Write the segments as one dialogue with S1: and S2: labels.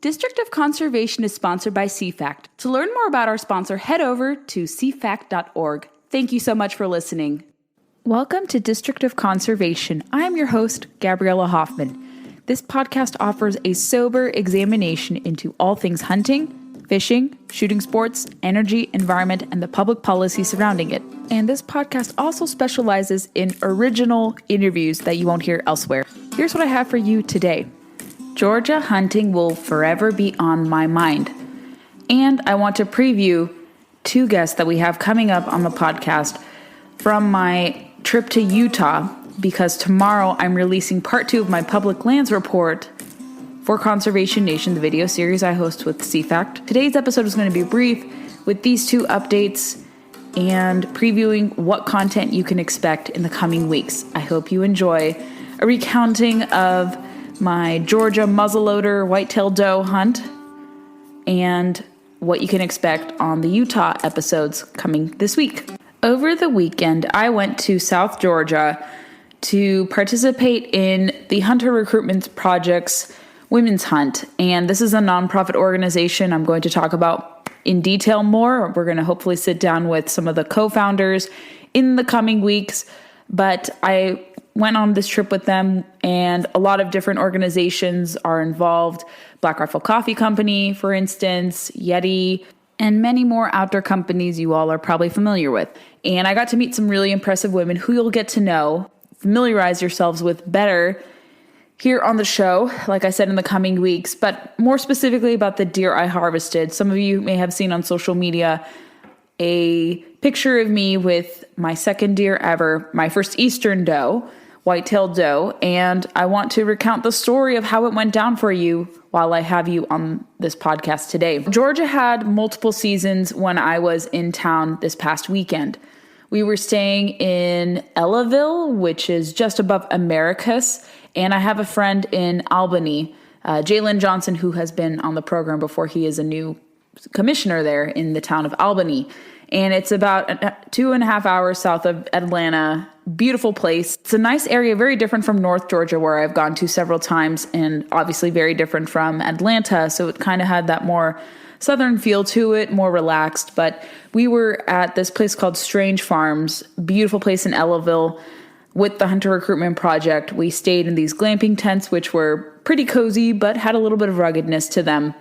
S1: District of Conservation is sponsored by CFACT. To learn more about our sponsor, head over to cfact.org. Thank you so much for listening. Welcome to District of Conservation. I am your host, Gabriella Hoffman. This podcast offers a sober examination into all things hunting, fishing, shooting sports, energy, environment, and the public policy surrounding it. And this podcast also specializes in original interviews that you won't hear elsewhere. Here's what I have for you today. Georgia hunting will forever be on my mind. And I want to preview two guests that we have coming up on the podcast from my trip to Utah, because tomorrow I'm releasing part 2 of my public lands report for Conservation Nation, the video series I host with CFACT. Today's episode is going to be brief with these two updates and previewing what content you can expect in the coming weeks. I hope you enjoy a recounting of my Georgia muzzleloader whitetail doe hunt and what you can expect on the Utah episodes coming this week. Over the weekend, I went to South Georgia to participate in the Hunter Recruitment Project's Women's Hunt. And this is a nonprofit organization I'm going to talk about in detail more. We're going to hopefully sit down with some of the co-founders in the coming weeks. But I went on this trip with them, and a lot of different organizations are involved. Black Rifle Coffee Company, for instance, Yeti, and many more outdoor companies you all are probably familiar with. And I got to meet some really impressive women who you'll get to know, familiarize yourselves with better here on the show, like I said, in the coming weeks, but more specifically about the deer I harvested. Some of you may have seen on social media a picture of me with my second deer ever, my first eastern doe, white-tailed doe, and I want to recount the story of how it went down for you while I have you on this podcast today. Georgia had multiple seasons when I was in town this past weekend. We were staying in Ellaville, which is just above Americus, and I have a friend in Albany, Jalen Johnson, who has been on the program before. He is a new commissioner there in the town of Albany. And it's about 2.5 hours south of Atlanta. Beautiful place. It's a nice area, very different from North Georgia, where I've gone to several times, and obviously very different from Atlanta. So it kind of had that more southern feel to it, more relaxed. But we were at this place called Strange Farms, beautiful place in Ellaville with the Hunter Recruitment Project. We stayed in these glamping tents, which were pretty cozy, but had a little bit of ruggedness to them.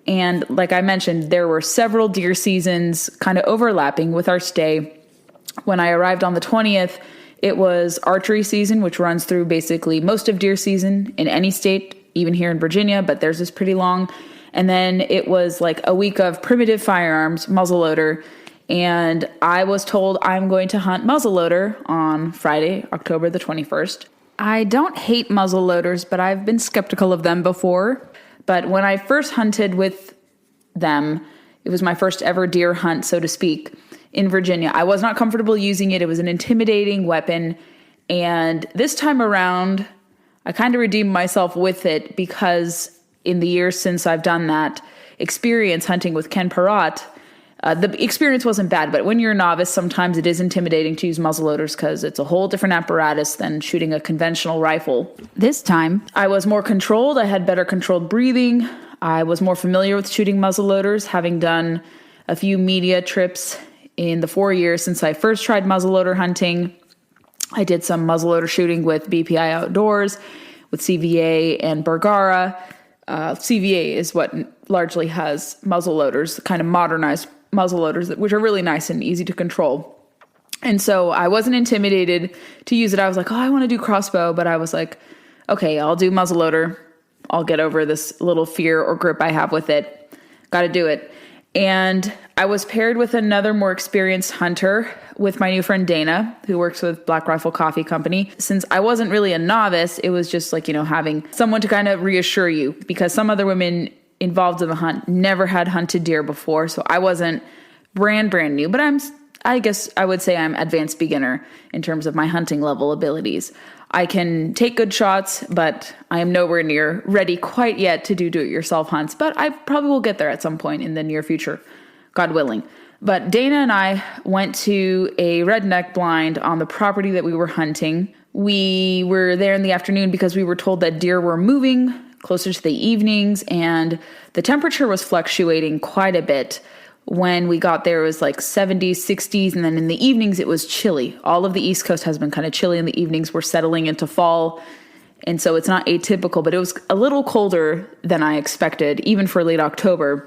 S1: And like I mentioned, there were several deer seasons kind of overlapping with our stay. When I arrived on the 20th, it was archery season, which runs through basically most of deer season in any state, even here in Virginia, but theirs is pretty long. And then it was like a week of primitive firearms, muzzleloader, and I was told I'm going to hunt muzzleloader on Friday, October the 21st. I don't hate muzzleloaders, but I've been skeptical of them before. But when I first hunted with them, it was my first ever deer hunt, so to speak, in Virginia. I was not comfortable using it. It was an intimidating weapon. And this time around, I kind of redeemed myself with it, because in the years since I've done that experience hunting with Ken Perrott, the experience wasn't bad, but when you're a novice, sometimes it is intimidating to use muzzleloaders because it's a whole different apparatus than shooting a conventional rifle. This time, I was more controlled. I had better controlled breathing. I was more familiar with shooting muzzleloaders, having done a few media trips in the 4 years since I first tried muzzleloader hunting. I did some muzzleloader shooting with BPI Outdoors, with CVA and Bergara. CVA is what largely has muzzleloaders, kind of modernized muzzleloaders, which are really nice and easy to control. And so I wasn't intimidated to use it. I was like, oh, I want to do crossbow, but I was like, okay, I'll do muzzleloader. I'll get over this little fear or grip I have with it. Got to do it. And I was paired with another more experienced hunter, with my new friend Dana, who works with Black Rifle Coffee Company. Since I wasn't really a novice, it was just like, having someone to kind of reassure you, because some other women involved in the hunt never had hunted deer before. So I wasn't brand new, but I guess I would say I'm advanced beginner in terms of my hunting level abilities. I can take good shots, but I am nowhere near ready quite yet to do it-yourself hunts, but I probably will get there at some point in the near future, God willing. But Dana and I went to a redneck blind on the property that we were hunting. We were there in the afternoon because we were told that deer were moving closer to the evenings, and the temperature was fluctuating quite a bit. When we got there, it was like 70s, 60s, and then in the evenings, it was chilly. All of the East Coast has been kind of chilly in the evenings. We're settling into fall, and so it's not atypical, but it was a little colder than I expected, even for late October.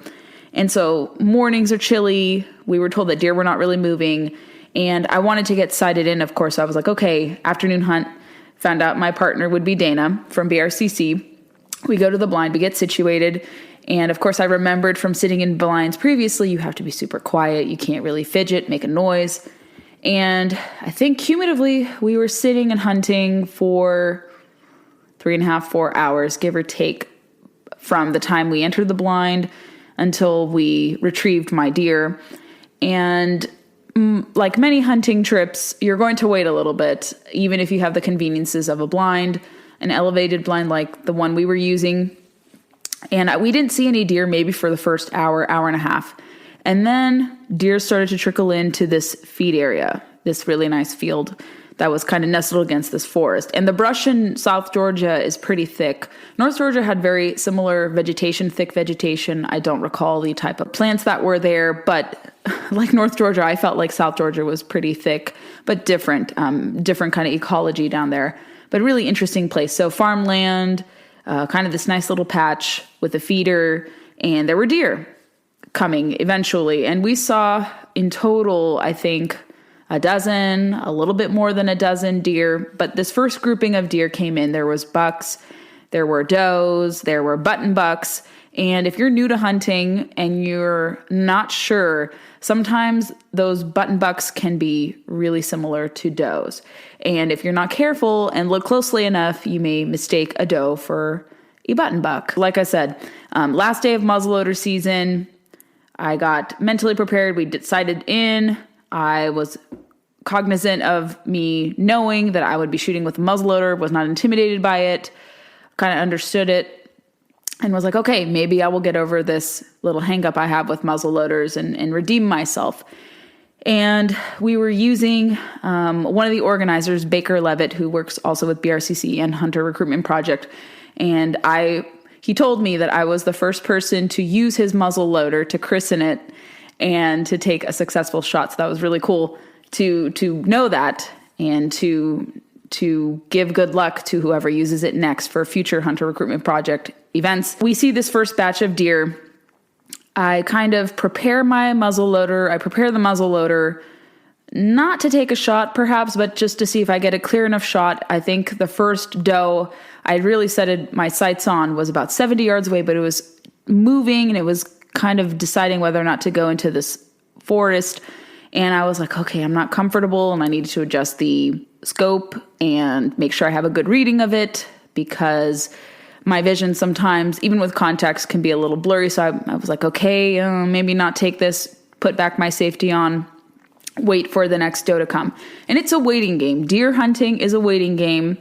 S1: And so mornings are chilly. We were told that deer were not really moving, and I wanted to get sighted in, of course. I was like, okay, afternoon hunt. Found out my partner would be Dana from BRCC. We go to the blind, we get situated. And of course, I remembered from sitting in blinds previously, you have to be super quiet. You can't really fidget, make a noise. And I think cumulatively, we were sitting and hunting for 3.5, 4 hours, give or take, from the time we entered the blind until we retrieved my deer. And like many hunting trips, you're going to wait a little bit, even if you have the conveniences of a blind, an elevated blind like the one we were using. And we didn't see any deer maybe for the first hour, hour and a half. And then deer started to trickle into this feed area, this really nice field that was kind of nestled against this forest. And the brush in South Georgia is pretty thick. North Georgia had very similar vegetation, thick vegetation. I don't recall the type of plants that were there, but like North Georgia, I felt like South Georgia was pretty thick, but different kind of ecology down there. But really interesting place. So farmland, kind of this nice little patch with a feeder, and there were deer coming eventually. And we saw in total, I think, a dozen, a little bit more than a dozen deer. But this first grouping of deer came in. There was bucks, there were does, there were button bucks. And if you're new to hunting and you're not sure, sometimes those button bucks can be really similar to does. And if you're not careful and look closely enough, you may mistake a doe for a button buck. Like I said, last day of muzzleloader season, I got mentally prepared. We decided in. I was cognizant of me knowing that I would be shooting with a muzzleloader, was not intimidated by it, kind of understood it, and was like, okay, maybe I will get over this little hang up I have with muzzleloaders and redeem myself. And we were using one of the organizers, Baker Levitt, who works also with BRCC and Hunter Recruitment Project. And he told me that I was the first person to use his muzzleloader to christen it and to take a successful shot. So that was really cool to know that and to give good luck to whoever uses it next for future Hunter Recruitment Project events. We see this first batch of deer. I kind of prepare my muzzleloader. I prepare the muzzleloader not to take a shot perhaps, but just to see if I get a clear enough shot. I think the first doe I really set my sights on was about 70 yards away, but it was moving and it was kind of deciding whether or not to go into this forest. And I was like, okay, I'm not comfortable and I needed to adjust the scope and make sure I have a good reading of it because my vision sometimes, even with contacts, can be a little blurry. So I was like, okay, maybe not take this, put back my safety on, wait for the next doe to come. And it's a waiting game. Deer hunting is a waiting game,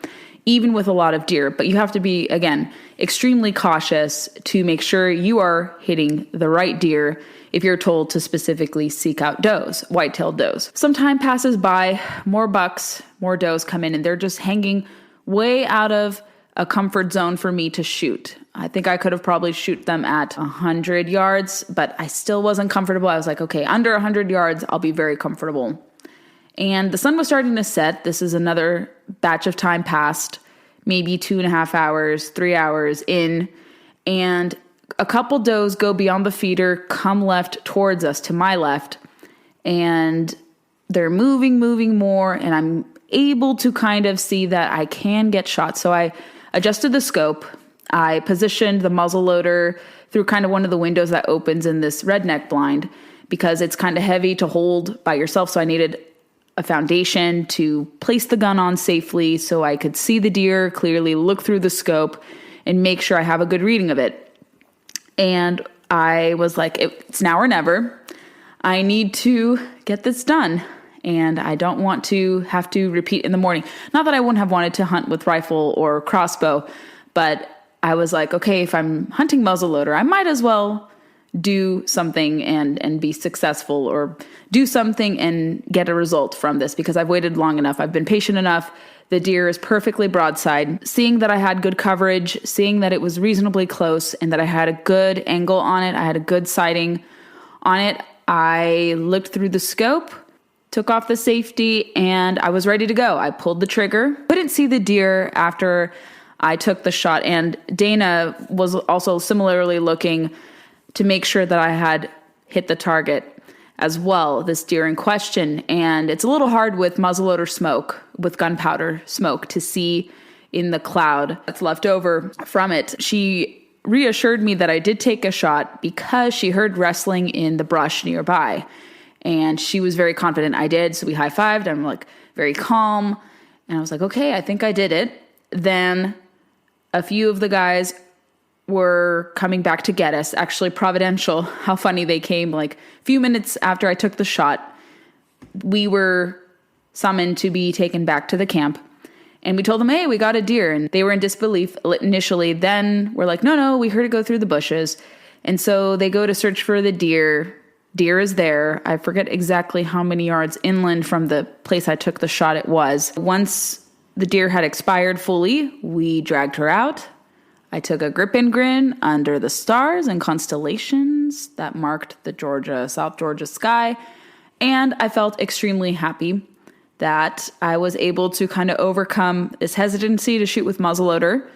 S1: even with a lot of deer. But you have to be, again, extremely cautious to make sure you are hitting the right deer if you're told to specifically seek out does, white-tailed does. Some time passes by, more bucks, more does come in, and they're just hanging way out of a comfort zone for me to shoot. I think I could have probably shoot them at 100 yards, but I still wasn't comfortable. I was like, okay, under 100 yards, I'll be very comfortable. And the sun was starting to set. This is another batch of time passed, maybe 2.5 hours, 3 hours in, and a couple does go beyond the feeder, come left towards us, to my left, and they're moving more, and I'm able to kind of see that I can get shot. So I adjusted the scope. I positioned the muzzleloader through kind of one of the windows that opens in this redneck blind because it's kind of heavy to hold by yourself. So I needed a foundation to place the gun on safely so I could see the deer clearly, look through the scope, and make sure I have a good reading of it. And I was like, it's now or never. I need to get this done. And I don't want to have to repeat in the morning. Not that I wouldn't have wanted to hunt with rifle or crossbow, but I was like, okay, if I'm hunting muzzleloader, I might as well do something and be successful, or do something and get a result from this, because I've waited long enough. I've been patient enough The deer is perfectly broadside. Seeing that I had good coverage, seeing that it was reasonably close and that I had a good angle on it, I had a good sighting on it, I looked through the scope, took off the safety, and I was ready to go. I pulled the trigger. Couldn't see the deer after I took the shot, and Dana was also similarly looking to make sure that I had hit the target as well, this deer in question. And it's a little hard with muzzleloader smoke, with gunpowder smoke, to see in the cloud that's left over from it. She reassured me that I did take a shot because she heard wrestling in the brush nearby. And she was very confident I did. So we high-fived. I'm like very calm. And I was like, okay, I think I did it. Then a few of the guys were coming back to get us. Actually, providential, how funny they came. Like a few minutes after I took the shot, we were summoned to be taken back to the camp. And we told them, hey, we got a deer. And they were in disbelief initially. Then we're like, no, we heard it go through the bushes. And so they go to search for the deer. Deer is there. I forget exactly how many yards inland from the place I took the shot it was. Once the deer had expired fully, we dragged her out. I took a grip and grin under the stars and constellations that marked the South Georgia sky. And I felt extremely happy that I was able to kind of overcome this hesitancy to shoot with muzzleloader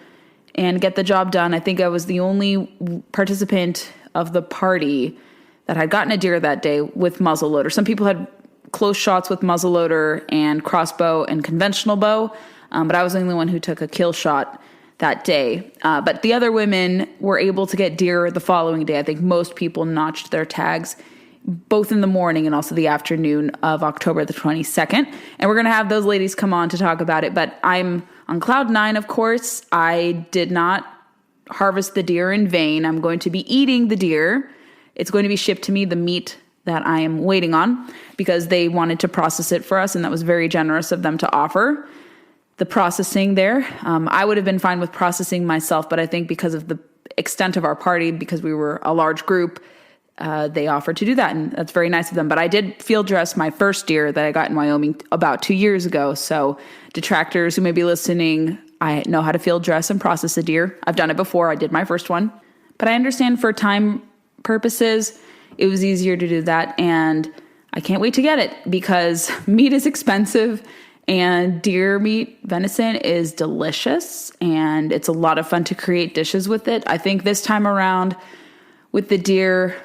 S1: and get the job done. I think I was the only participant of the party that had gotten a deer that day with muzzleloader. Some people had close shots with muzzleloader and crossbow and conventional bow, but I was the only one who took a kill shot that day. But the other women were able to get deer the following day. I think most people notched their tags both in the morning and also the afternoon of October the 22nd. And we're going to have those ladies come on to talk about it. But I'm on cloud 9, of course. I did not harvest the deer in vain. I'm going to be eating the deer. It's going to be shipped to me, the meat that I am waiting on, because they wanted to process it for us, and that was very generous of them to offer the processing there. I would have been fine with processing myself, but I think because of the extent of our party, because we were a large group, they offered to do that, and that's very nice of them. But I did field dress my first deer that I got in Wyoming about 2 years ago, so detractors who may be listening, I know how to field dress and process a deer. I've done it before. I did my first one. But I understand for time purposes, it was easier to do that, and I can't wait to get it because meat is expensive and deer meat, venison, is delicious, and it's a lot of fun to create dishes with it. I think this time around with the deer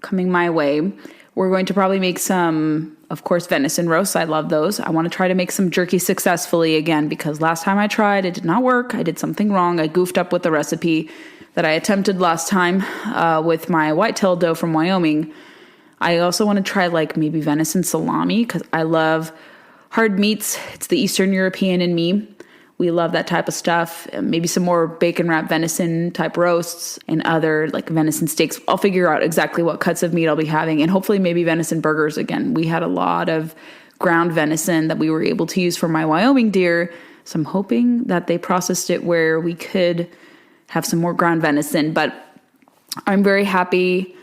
S1: coming my way, we're going to probably make some, of course, venison roasts. I love those. I want to try to make some jerky successfully again because last time I tried, it did not work. I did something wrong. I goofed up with the recipe that I attempted last time with my whitetail doe from Wyoming. I also want to try like maybe venison salami because I love hard meats. It's the Eastern European in me. We love that type of stuff. Maybe some more bacon wrapped venison type roasts and other like venison steaks. I'll figure out exactly what cuts of meat I'll be having, and hopefully maybe venison burgers again. We had a lot of ground venison that we were able to use for my Wyoming deer. So I'm hoping that they processed it where we could have some more ground venison. But I'm very happy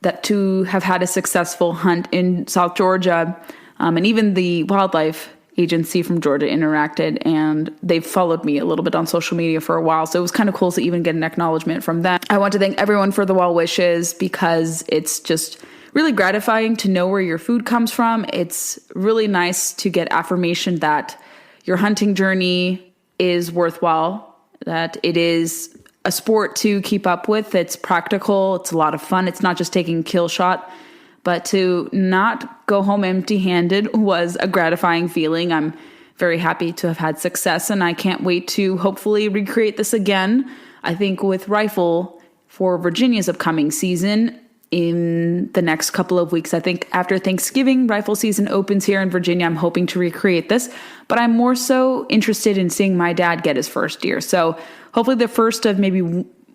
S1: that to have had a successful hunt in South Georgia, and even the wildlife agency from Georgia interacted, and they've followed me a little bit on social media for a while. So it was kind of cool to even get an acknowledgement from them. I want to thank everyone for the well wishes because it's just really gratifying to know where your food comes from. It's really nice to get affirmation that your hunting journey is worthwhile, that it is a sport to keep up with. It's practical. It's a lot of fun. It's not just taking a kill shot. But to not go home empty-handed was a gratifying feeling. I'm very happy to have had success, and I can't wait to hopefully recreate this again. I think with rifle for Virginia's upcoming season in the next couple of weeks. I think after Thanksgiving, rifle season opens here in Virginia. I'm hoping to recreate this, but I'm more so interested in seeing my dad get his first deer. So hopefully the first of maybe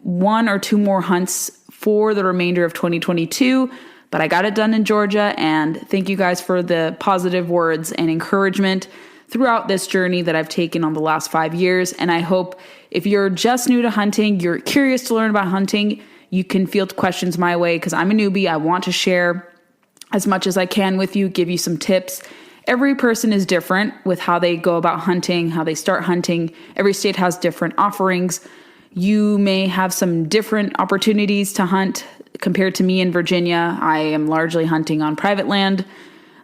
S1: one or two more hunts for the remainder of 2022. But I got it done in Georgia, and thank you guys for the positive words and encouragement throughout this journey that I've taken on the last 5 years. And I hope if you're just new to hunting, you're curious to learn about hunting, you can field questions my way because I'm a newbie. I want to share as much as I can with you, give you some tips Every person is different with how they go about hunting, how they start hunting. Every state has different offerings. You may have some different opportunities to hunt compared to me in Virginia. I am largely hunting on private land,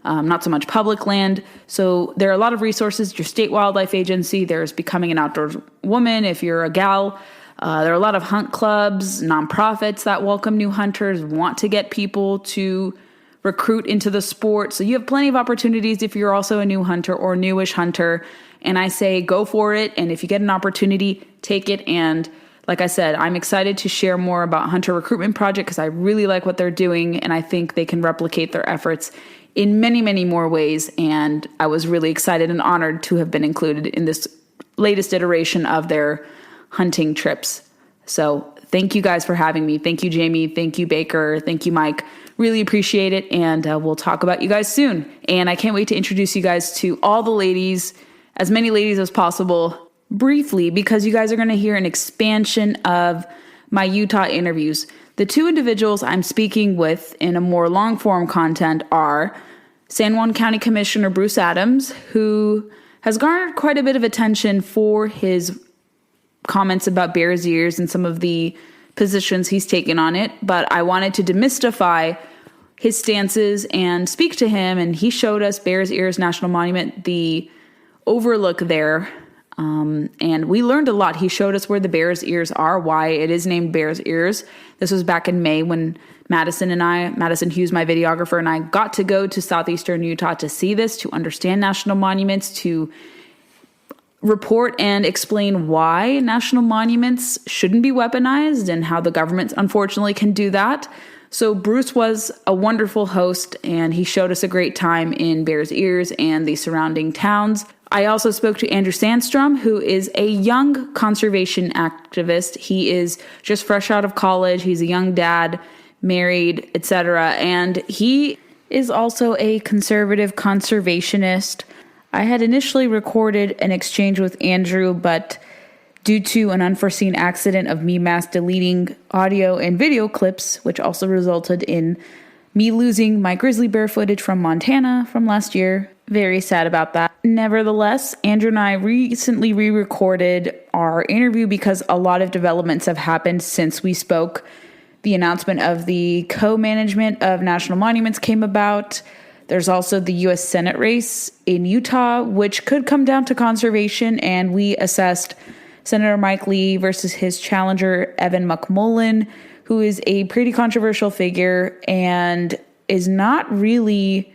S1: not so much public land. So there are a lot of resources. Your state wildlife agency, there's Becoming an Outdoors Woman if you're a gal. There are a lot of hunt clubs, nonprofits that welcome new hunters, want to get people to recruit into the sport. So you have plenty of opportunities if you're also a new hunter or newish hunter. And I say go for it. And if you get an opportunity, take it. And like I said, I'm excited to share more about Hunter Recruitment Project because I really like what they're doing. And I think they can replicate their efforts in many, many more ways. And I was really excited and honored to have been included in this latest iteration of their hunting trips. So thank you guys for having me. Thank you, Jamie. Thank you, Baker. Thank you, Mike. Really appreciate it. And we'll talk about you guys soon. And I can't wait to introduce you guys to all the ladies, as many ladies as possible, briefly, because you guys are going to hear an expansion of my Utah interviews. The two individuals I'm speaking with in a more long-form content are San Juan County Commissioner Bruce Adams, who has garnered quite a bit of attention for his comments about Bears Ears and some of the positions he's taken on it. But I wanted to demystify his stances and speak to him. And he showed us Bears Ears National Monument, the overlook there. And we learned a lot. He showed us where the Bears Ears are, why it is named Bears Ears. This was back in May when Madison Hughes, my videographer, and I got to go to southeastern Utah to see this, to understand national monuments, to report and explain why national monuments shouldn't be weaponized and how the government unfortunately can do that. So Bruce was a wonderful host and he showed us a great time in Bears Ears and the surrounding towns. I also spoke to Andrew Sandstrom, who is a young conservation activist. He is just fresh out of college. He's a young dad, married, etc. And he is also a conservative conservationist. I had initially recorded an exchange with Andrew, but due to an unforeseen accident of me mass deleting audio and video clips, which also resulted in me losing my grizzly bear footage from Montana from last year. Very sad about that. Nevertheless, Andrew and I recently re-recorded our interview because a lot of developments have happened since we spoke. The announcement of the co-management of national monuments came about. There's also the U.S. Senate race in Utah, which could come down to conservation, and we assessed Senator Mike Lee versus his challenger, Evan McMullen, who is a pretty controversial figure and is not really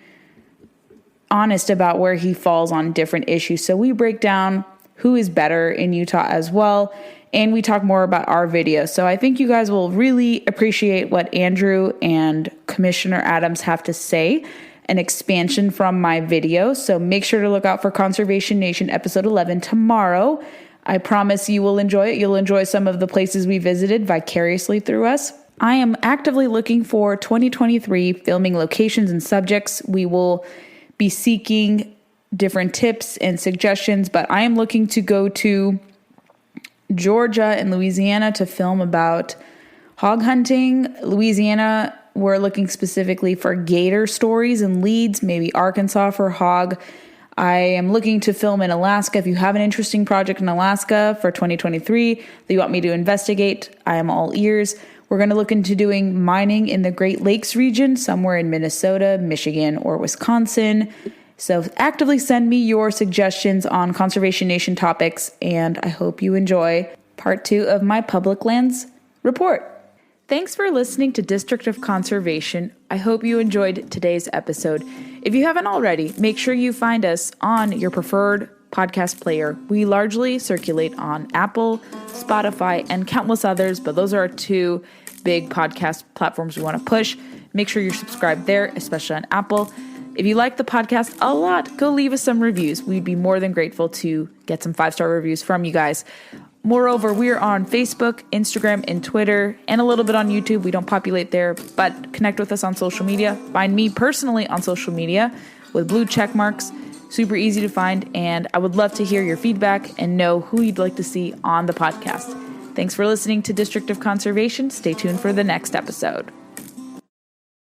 S1: honest about where he falls on different issues. So we break down who is better in Utah as well, and we talk more about our video. So I think you guys will really appreciate what Andrew and Commissioner Adams have to say, an expansion from my video. So make sure to look out for Conservation Nation episode 11 tomorrow. I promise you will enjoy it. You'll enjoy some of the places we visited vicariously through us. I am actively looking for 2023 filming locations and subjects. We will be seeking different tips and suggestions, but I am looking to go to Georgia and Louisiana to film about hog hunting. Louisiana, we're looking specifically for gator stories and leads, maybe Arkansas for hog. I am looking to film in Alaska. If you have an interesting project in Alaska for 2023 that you want me to investigate, I am all ears. We're going to look into doing mining in the Great Lakes region, somewhere in Minnesota, Michigan, or Wisconsin. So actively send me your suggestions on Conservation Nation topics, and I hope you enjoy part 2 of my public lands report. Thanks for listening to District of Conservation. I hope you enjoyed today's episode. If you haven't already, make sure you find us on your preferred podcast player. We largely circulate on Apple, Spotify, and countless others, but those are our 2 big podcast platforms we want to push. Make sure you're subscribed there, especially on Apple. If you like the podcast a lot, go leave us some reviews. We'd be more than grateful to get some 5-star reviews from you guys. Moreover, we're on Facebook, Instagram, and Twitter, and a little bit on YouTube. We don't populate there, but connect with us on social media. Find me personally on social media with blue check marks. Super easy to find, and I would love to hear your feedback and know who you'd like to see on the podcast. Thanks for listening to District of Conservation. Stay tuned for the next episode.